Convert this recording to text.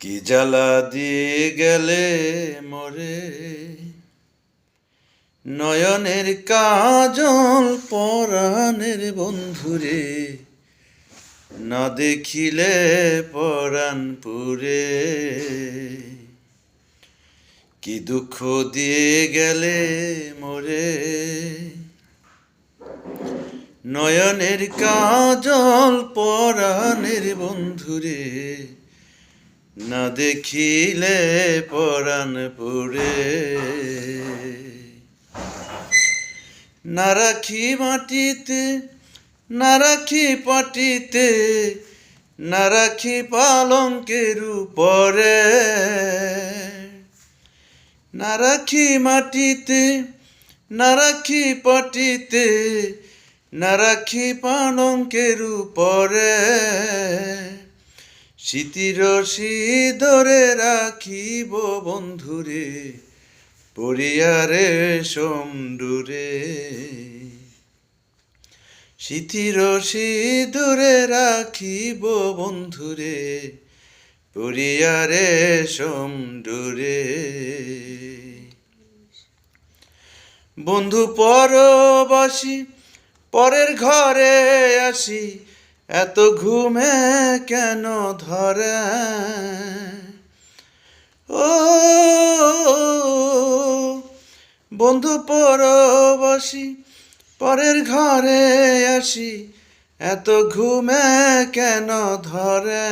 কি জ্বালা দিয়ে গেলে মোরে, নয়নের কাজল পরাণের বন্ধুরে, না দেখিলে পরাণ পুরে। কি দুঃখ দিয়ে গেলে মোরে, নয়নের কাজল পরাণের বন্ধুরে, না দেখিলে পরাণ পুরে। না রাখি মাটিতে, না রাখি পাটিতে, না রাখি পালঙ্কের উপরে। না রাখি মাটিতে, না রাখি পাটিতে, না রাখি পালঙ্কের উপরে। স্মৃতির ধরে রাখিব বন্ধুরে, পরিয়ারে সমডুরে। স্মৃতির ধরে রাখিব বন্ধুরে, পরিয়ারে সমডুরে। বন্ধু পরবাসী, পরের ঘরে আসি, এত ঘুমে কেন ধরে? ও বন্ধু পরবাসী, পরের ঘরে আসি, এত ঘুমে কেন ধরে?